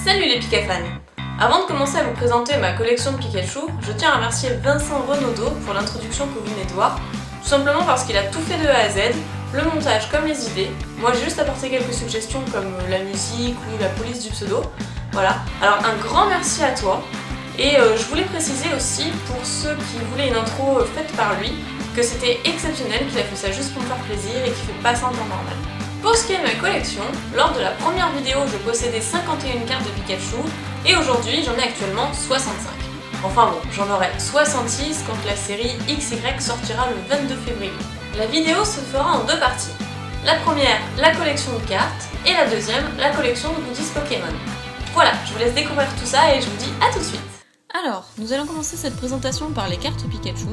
Salut les Pika fans! Avant de commencer à vous présenter ma collection de Pikachu, je tiens à remercier Vincent Renaudot pour l'introduction que vous venez de voir, tout simplement parce qu'il a tout fait de A à Z, le montage comme les idées. Moi j'ai juste apporté quelques suggestions comme la musique ou la police du pseudo. Voilà, alors un grand merci à toi. Et je voulais préciser aussi, pour ceux qui voulaient une intro faite par lui, que c'était exceptionnel, qu'il a fait ça juste pour me faire plaisir et qu'il fait pas ça en temps normal. Pour ce qui est de ma collection, lors de la première vidéo, je possédais 51 cartes de Pikachu et aujourd'hui j'en ai actuellement 65. Enfin bon, j'en aurai 66 quand la série XY sortira le 22 février. La vidéo se fera en deux parties. La première, la collection de cartes, et la deuxième, la collection de goodies Pokémon. Voilà, je vous laisse découvrir tout ça et je vous dis à tout de suite. Alors, nous allons commencer cette présentation par les cartes Pikachu.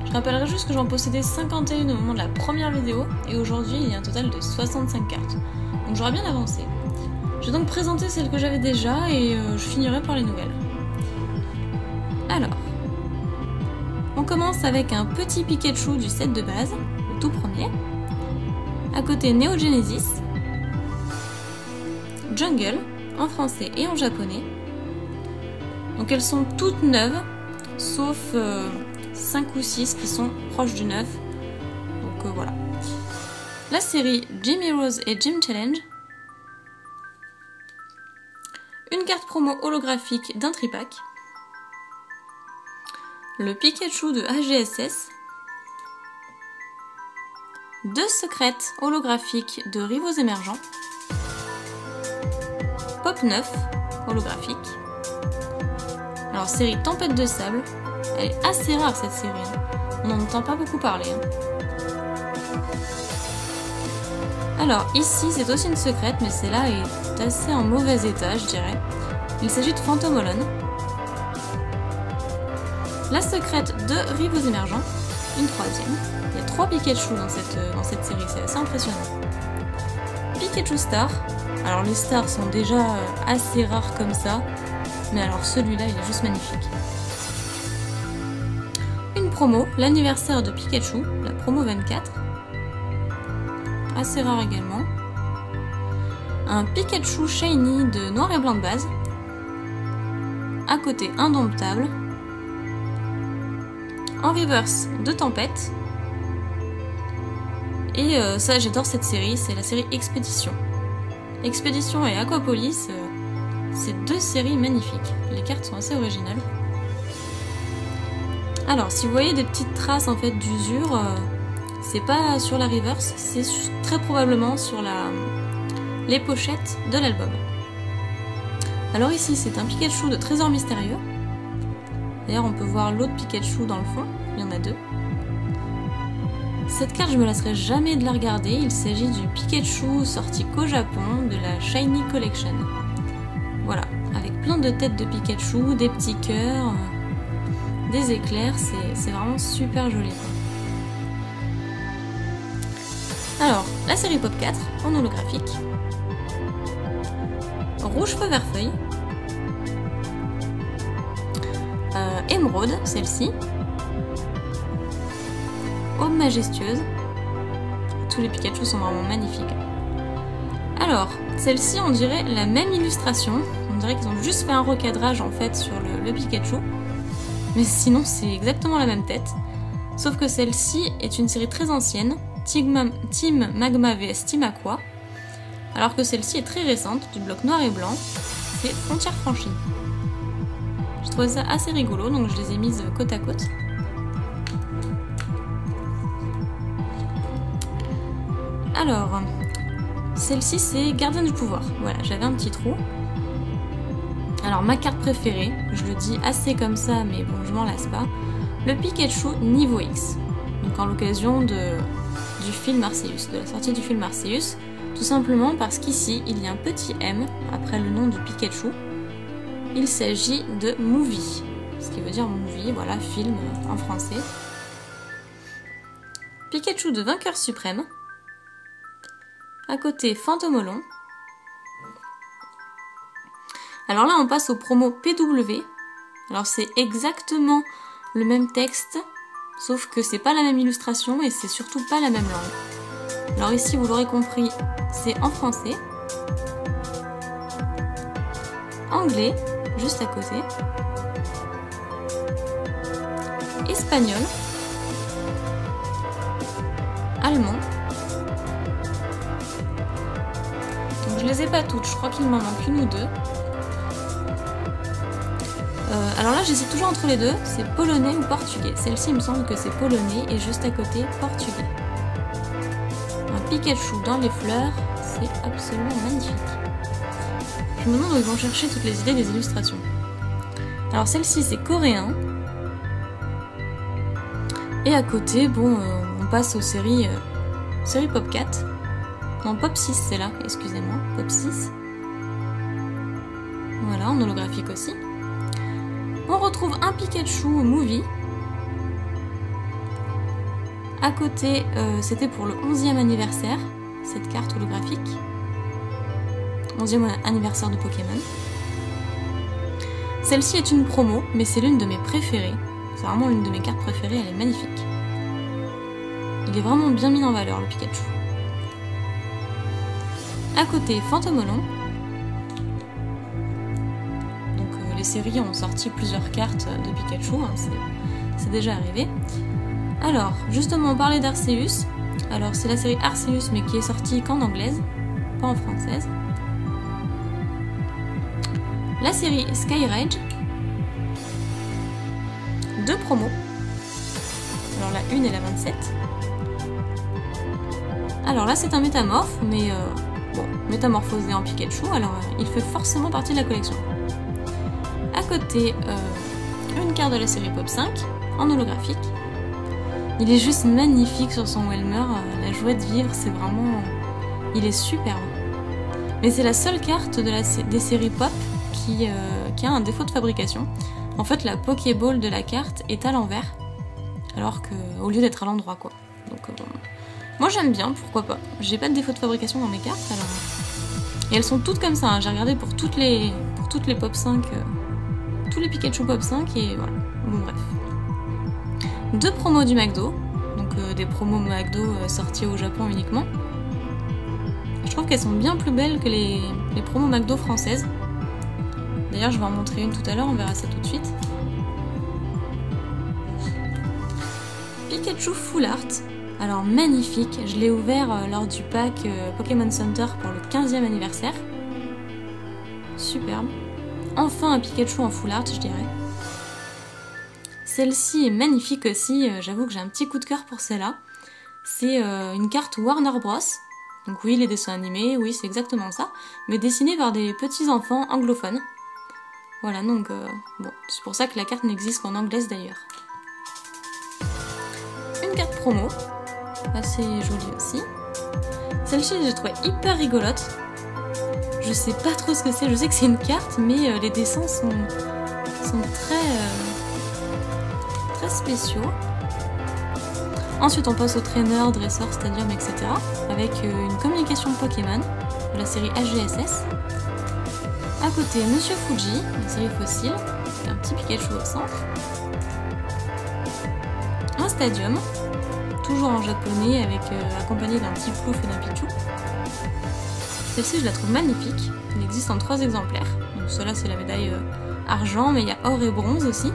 Je rappellerai juste que j'en possédais 51 au moment de la première vidéo, et aujourd'hui il y a un total de 65 cartes. Donc j'aurais bien avancé. Je vais donc présenter celles que j'avais déjà, et je finirai par les nouvelles. Alors, on commence avec un petit Pikachu du set de base, le tout premier. À côté Neo Genesis, Jungle, en français et en japonais. Donc elles sont toutes neuves, sauf 5 ou 6 qui sont proches du neuf. Donc voilà. La série Gym Heroes et Gym Challenge. Une carte promo holographique d'un tripack. Le Pikachu de AGSS. 2 secrètes holographiques de rivaux émergents. Pop 9 holographique. Alors série Tempête de Sable. Elle est assez rare cette série, on n'en entend pas beaucoup parler. Alors ici c'est aussi une secrète, mais celle-là est assez en mauvais état je dirais. Il s'agit de Phantom Holon. La secrète de Rivaux émergents, une troisième. Il y a 3 Pikachu dans cette série, c'est assez impressionnant. Pikachu Star. Alors les stars sont déjà assez rares comme ça, mais alors celui-là il est juste magnifique. Promo, l'anniversaire de Pikachu, la promo 24, assez rare également. Un Pikachu Shiny de noir et blanc de base, à côté Indomptable, en reverse de Tempête, et ça j'adore cette série, c'est la série Expédition. Expédition et Aquapolis, c'est 2 séries magnifiques, les cartes sont assez originales. Alors, si vous voyez des petites traces en fait d'usure, c'est pas sur la reverse, c'est très probablement sur les pochettes de l'album. Alors ici, c'est un Pikachu de Trésor Mystérieux. D'ailleurs, on peut voir l'autre Pikachu dans le fond, il y en a 2. Cette carte, je me lasserai jamais de la regarder, il s'agit du Pikachu sorti qu'au Japon, de la Shiny Collection. Voilà, avec plein de têtes de Pikachu, des petits cœurs... des éclairs, c'est vraiment super joli. Alors, la série Pop 4 en holographique. Rouge Feu Vert Feuille. Émeraude, celle-ci. Aube Majestueuse. Tous les Pikachu sont vraiment magnifiques. Alors, celle-ci, on dirait la même illustration. On dirait qu'ils ont juste fait un recadrage en fait sur le Pikachu. Mais sinon c'est exactement la même tête, sauf que celle-ci est une série très ancienne, Team Magma vs Team Aqua, alors que celle-ci est très récente, du bloc noir et blanc, c'est Frontières franchies. Je trouvais ça assez rigolo, donc je les ai mises côte à côte. Alors, celle-ci c'est Gardien du pouvoir, voilà, j'avais un petit trou. Alors ma carte préférée, je le dis assez comme ça mais bon je m'en lasse pas, le Pikachu niveau X. Donc en l'occasion du film Arceus, de la sortie du film Arceus, tout simplement parce qu'ici il y a un petit M après le nom du Pikachu. Il s'agit de Movie, ce qui veut dire movie, voilà, film en français. Pikachu de Vainqueur Suprême. À côté Phantom Holon. Alors là, on passe au promo PW. Alors c'est exactement le même texte, sauf que c'est pas la même illustration et c'est surtout pas la même langue. Alors ici, vous l'aurez compris, c'est en français, anglais, juste à côté, espagnol, allemand. Donc je les ai pas toutes, je crois qu'il m'en manque une ou deux. Alors là, j'hésite toujours entre les deux, c'est polonais ou portugais. Celle-ci, il me semble que c'est polonais et juste à côté, portugais. Un Pikachu dans les fleurs, c'est absolument magnifique. Je me demande où ils vont chercher toutes les idées des illustrations. Alors celle-ci, c'est coréen. Et à côté, bon, on passe aux séries Pop 4. Non, Pop 6, c'est là, excusez-moi, Pop 6. Voilà, en holographique aussi. On retrouve un Pikachu Movie. À côté, c'était pour le 11e anniversaire, cette carte holographique. 11e anniversaire de Pokémon. Celle-ci est une promo, mais c'est l'une de mes préférées. C'est vraiment l'une de mes cartes préférées, elle est magnifique. Il est vraiment bien mis en valeur, le Pikachu. À côté, Fantomolon. Les séries ont sorti plusieurs cartes de Pikachu, hein, c'est déjà arrivé. Alors, justement, on parlait d'Arceus. Alors, c'est la série Arceus, mais qui est sortie qu'en anglaise, pas en française. La série Skyrage. 2 promos. Alors, la 1 et la 27. Alors là, c'est un métamorphe, mais bon, métamorphosé en Pikachu, alors il fait forcément partie de la collection. À côté, une carte de la série Pop 5, en holographique. Il est juste magnifique sur son Welmer, la joie de vivre, c'est vraiment... Il est superbe. Mais c'est la seule carte des séries Pop qui a un défaut de fabrication. En fait, la Pokéball de la carte est à l'envers, alors qu'au lieu d'être à l'endroit, quoi. Donc, moi j'aime bien, pourquoi pas. J'ai pas de défaut de fabrication dans mes cartes, alors... Et elles sont toutes comme ça, hein. J'ai regardé pour toutes les Pop 5... tous les Pikachu Pop 5 et voilà, bon bref. 2 promos du McDo, donc des promos McDo sortis au Japon uniquement. Je trouve qu'elles sont bien plus belles que les promos McDo françaises. D'ailleurs, je vais en montrer une tout à l'heure, on verra ça tout de suite. Pikachu Full Art, alors magnifique, je l'ai ouvert lors du pack Pokémon Center pour le 15e anniversaire. Superbe. Enfin un Pikachu en full art, je dirais. Celle-ci est magnifique aussi, j'avoue que j'ai un petit coup de cœur pour celle-là. C'est une carte Warner Bros. Donc oui, les dessins animés, oui, c'est exactement ça. Mais dessinée par des petits enfants anglophones. Voilà, donc bon, c'est pour ça que la carte n'existe qu'en anglaise d'ailleurs. Une carte promo, assez jolie aussi. Celle-ci, je l'ai trouvée hyper rigolote. Je sais pas trop ce que c'est, je sais que c'est une carte, mais les dessins sont très spéciaux. Ensuite, on passe au trainer, dresseur, stadium, etc. avec une communication Pokémon de la série HGSS. À côté, Monsieur Fuji, la série Fossile, avec un petit Pikachu au centre. Un stadium, toujours en japonais, accompagné d'un petit plouf et d'un Pichu. Celle-ci, je la trouve magnifique. Il existe en 3 exemplaires. Donc celle-là, c'est la médaille argent, mais il y a or et bronze aussi.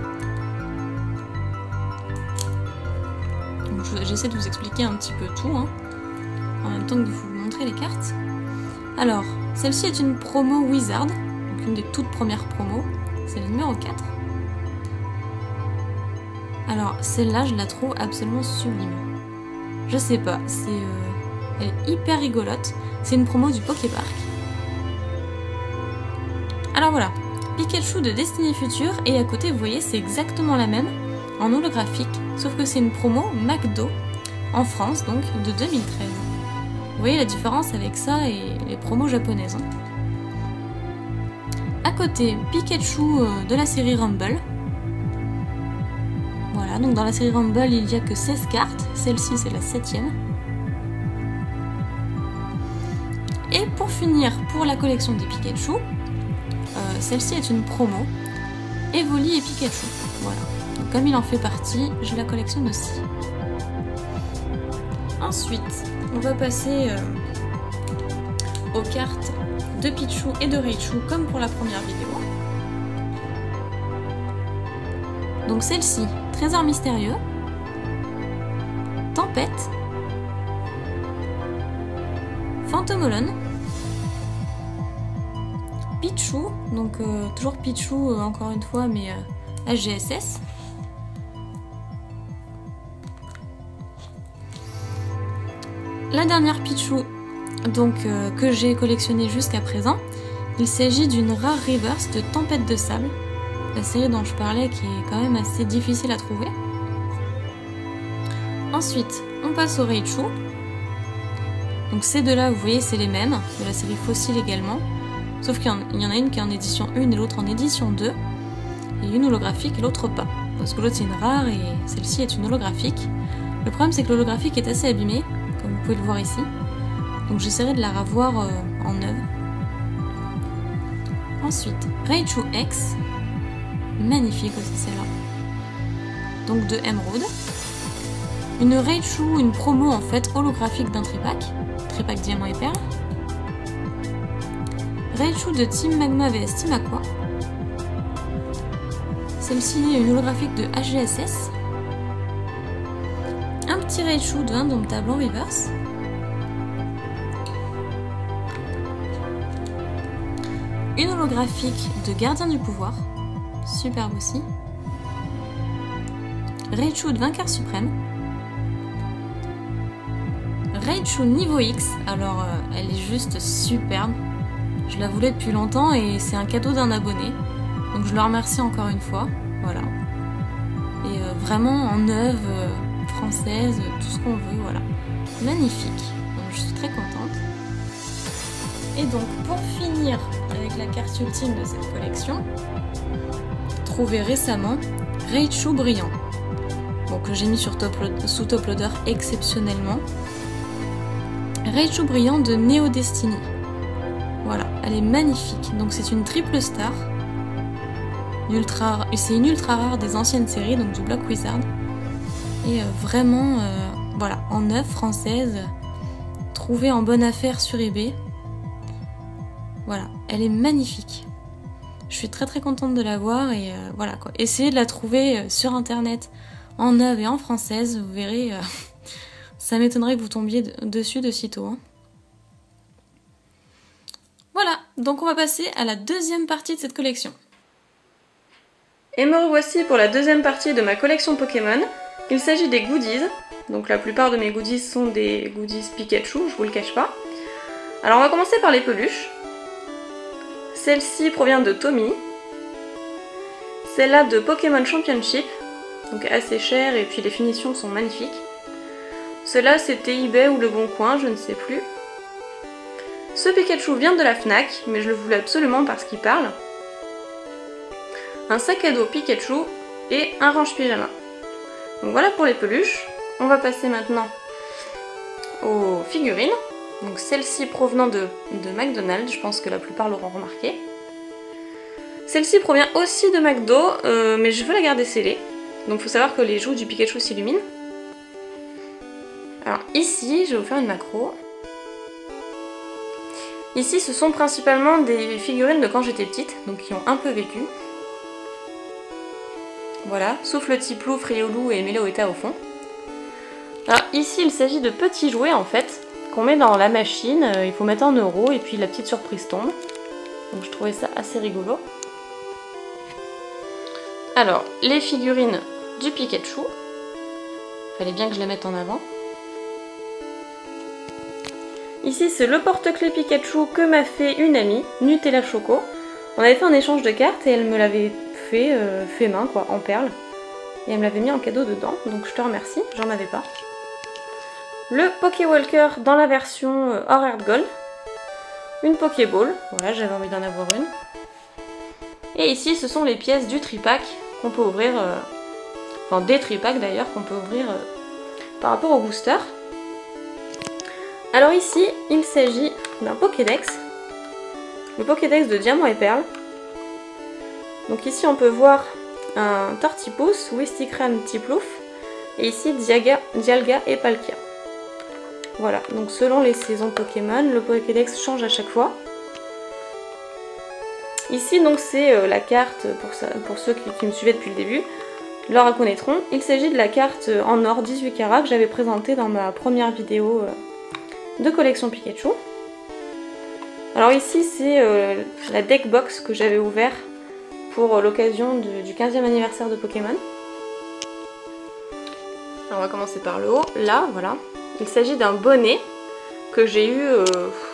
J'essaie de vous expliquer un petit peu tout, hein, en même temps que de vous montrer les cartes. Alors, celle-ci est une promo Wizard, donc une des toutes premières promos. C'est le numéro 4. Alors, celle-là, je la trouve absolument sublime. Je sais pas, elle est hyper rigolote. C'est une promo du Poképark. Alors voilà, Pikachu de Destiny Future, et à côté, vous voyez, c'est exactement la même, en holographique, sauf que c'est une promo McDo, en France, donc, de 2013. Vous voyez la différence avec ça et les promos japonaises. Hein. À côté, Pikachu de la série Rumble. Voilà, donc dans la série Rumble, il n'y a que 16 cartes, celle-ci c'est la 7e. Et pour finir, pour la collection des Pikachu, celle-ci est une promo. Evoli et Pikachu. Voilà. Donc, comme il en fait partie, je la collectionne aussi. Ensuite, on va passer aux cartes de Pichu et de Raichu comme pour la première vidéo. Donc celle-ci, Trésor mystérieux, Tempête, Phantomolon, Pichu, donc toujours Pichu encore une fois, mais HGSS. La dernière Pichu donc, que j'ai collectionnée jusqu'à présent, il s'agit d'une rare reverse de Tempête de Sable, la série dont je parlais qui est quand même assez difficile à trouver. Ensuite, on passe au Raichu. Donc ces deux-là, vous voyez, c'est les mêmes, de la série Fossile également. Sauf qu'il y en a une qui est en édition 1 et l'autre en édition 2. Et une holographique et l'autre pas. Parce que l'autre c'est une rare et celle-ci est une holographique. Le problème c'est que l'holographique est assez abîmée, comme vous pouvez le voir ici. Donc j'essaierai de la revoir en neuve. Ensuite, Raichu X. Magnifique aussi celle-là. Donc de Emerald. Une Raichu, une promo en fait holographique d'un tripack. Tripack Diamant et Perle. Raichu de Team Magma vs Team Aqua. Celle-ci est une holographique de HGSS. Un petit Raichu de Indomptable en reverse. Une holographique de Gardien du Pouvoir. Superbe aussi. Raichu de Vainqueur Suprême. Raichu niveau X. Alors, elle est juste superbe. Je la voulais depuis longtemps et c'est un cadeau d'un abonné. Donc je le remercie encore une fois. Voilà. Et vraiment en neuve, française, tout ce qu'on veut, voilà. Magnifique. Donc je suis très contente. Et donc pour finir avec la carte ultime de cette collection, trouvée récemment, Raichu Brillant. Bon, que j'ai mis sous top loader exceptionnellement. Raichu Brillant de Neo Destiny. Voilà, elle est magnifique. Donc c'est une triple star. C'est une ultra rare des anciennes séries, donc du Block Wizard. Et vraiment, voilà, en neuve française, trouvée en bonne affaire sur eBay. Voilà, elle est magnifique. Je suis très très contente de la voir et voilà quoi. Essayez de la trouver sur internet en neuve et en française, vous verrez, ça m'étonnerait que vous tombiez dessus de sitôt. Hein. Voilà, donc on va passer à la deuxième partie de cette collection. Et me revoici pour la deuxième partie de ma collection Pokémon. Il s'agit des goodies. Donc la plupart de mes goodies sont des goodies Pikachu, je vous le cache pas. Alors on va commencer par les peluches. Celle-ci provient de Tommy. Celle-là de Pokémon Championship. Donc assez chère et puis les finitions sont magnifiques. Celle-là c'était eBay ou Le Bon Coin, je ne sais plus. Ce Pikachu vient de la Fnac, mais je le voulais absolument parce qu'il parle. Un sac à dos Pikachu et un range pyjama. Donc voilà pour les peluches. On va passer maintenant aux figurines. Donc celle-ci provenant de McDonald's, je pense que la plupart l'auront remarqué. Celle-ci provient aussi de McDo, mais je veux la garder scellée. Donc il faut savoir que les joues du Pikachu s'illuminent. Alors ici, je vais vous faire une macro. Ici, ce sont principalement des figurines de quand j'étais petite, donc qui ont un peu vécu. Voilà, sauf le Tiplouf, Riolu et Meloetta au fond. Alors ici, il s'agit de petits jouets en fait, qu'on met dans la machine, il faut mettre en euros et puis la petite surprise tombe. Donc je trouvais ça assez rigolo. Alors, les figurines du Pikachu. Fallait bien que je les mette en avant. Ici, c'est le porte-clés Pikachu que m'a fait une amie, Nutella Choco. On avait fait un échange de cartes et elle me l'avait fait main, quoi, en perles. Et elle me l'avait mis en cadeau dedans, donc je te remercie, j'en avais pas. Le Pokéwalker dans la version Or Earth Gold. Une Pokéball, voilà, j'avais envie d'en avoir une. Et ici, ce sont les pièces du tripack qu'on peut ouvrir, enfin des tripacks d'ailleurs, qu'on peut ouvrir par rapport au booster. Alors ici, il s'agit d'un Pokédex. Le Pokédex de Diamant et Perle. Donc ici on peut voir un Tortipousse, Wistikram, Tiplouf, et ici Dialga et Palkia. Voilà, donc selon les saisons Pokémon, le Pokédex change à chaque fois. Ici donc c'est la carte, pour ceux qui me suivaient depuis le début, la reconnaîtront. Il s'agit de la carte en or 18 carats que j'avais présentée dans ma première vidéo de collection Pikachu. Alors ici c'est la deck box que j'avais ouvert pour l'occasion du 15e anniversaire de Pokémon. Alors on va commencer par le haut. Là, voilà. Il s'agit d'un bonnet que j'ai eu,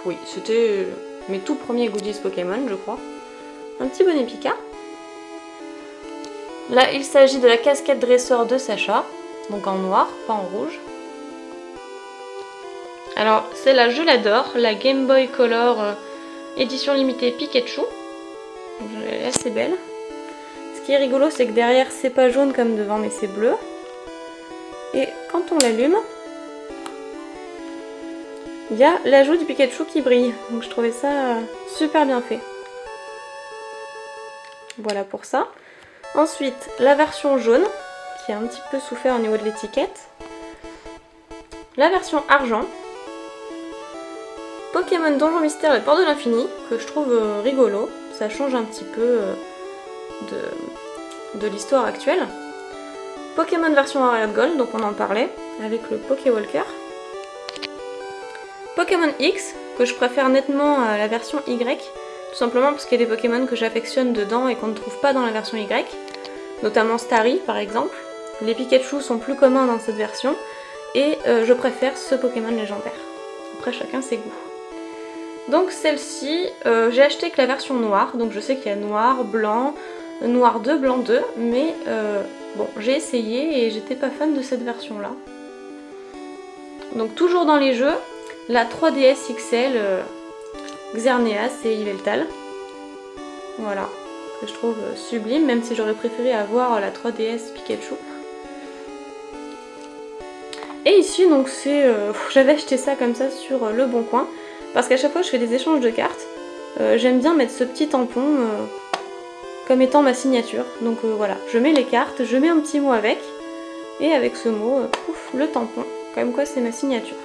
oui, c'était mes tout premiers goodies Pokémon, je crois. Un petit bonnet Pika. Là, il s'agit de la casquette dresseur de Sacha, donc en noir, pas en rouge. Alors, celle-là, je l'adore, la Game Boy Color édition limitée Pikachu. Elle est assez belle. Ce qui est rigolo, c'est que derrière, c'est pas jaune comme devant, mais c'est bleu. Et quand on l'allume, il y a l'ajout du Pikachu qui brille. Donc je trouvais ça super bien fait. Voilà pour ça. Ensuite, la version jaune, qui a un petit peu souffert au niveau de l'étiquette. La version argent. Pokémon Donjon Mystère et Port de l'Infini, que je trouve rigolo. Ça change un petit peu de l'histoire actuelle. Pokémon version Ariad Gold, donc on en parlait, avec le Pokéwalker. Pokémon X, que je préfère nettement à la version Y, tout simplement parce qu'il y a des Pokémon que j'affectionne dedans et qu'on ne trouve pas dans la version Y, notamment Starry par exemple. Les Pikachu sont plus communs dans cette version, et je préfère ce Pokémon légendaire. Après chacun ses goûts. Donc celle-ci, j'ai acheté que la version noire, donc je sais qu'il y a noir, blanc, noir 2, blanc 2, mais bon, j'ai essayé et j'étais pas fan de cette version-là. Donc toujours dans les jeux, la 3DS XL Xerneas et Yveltal. Voilà, que je trouve sublime, même si j'aurais préféré avoir la 3DS Pikachu. Et ici, donc c'est, j'avais acheté ça comme ça sur Le Bon Coin, parce qu'à chaque fois que je fais des échanges de cartes, j'aime bien mettre ce petit tampon comme étant ma signature. Donc voilà, je mets les cartes, je mets un petit mot avec, et avec ce mot, pouf, le tampon, comme quoi c'est ma signature.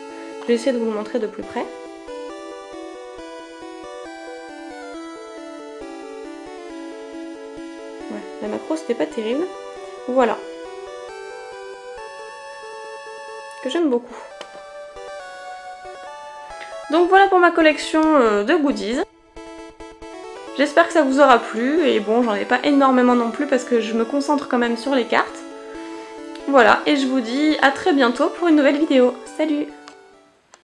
Je vais essayer de vous le montrer de plus près. Ouais, la macro c'était pas terrible. Voilà. Que j'aime beaucoup. Donc voilà pour ma collection de goodies. J'espère que ça vous aura plu, et bon, j'en ai pas énormément non plus parce que je me concentre quand même sur les cartes. Voilà, et je vous dis à très bientôt pour une nouvelle vidéo. Salut!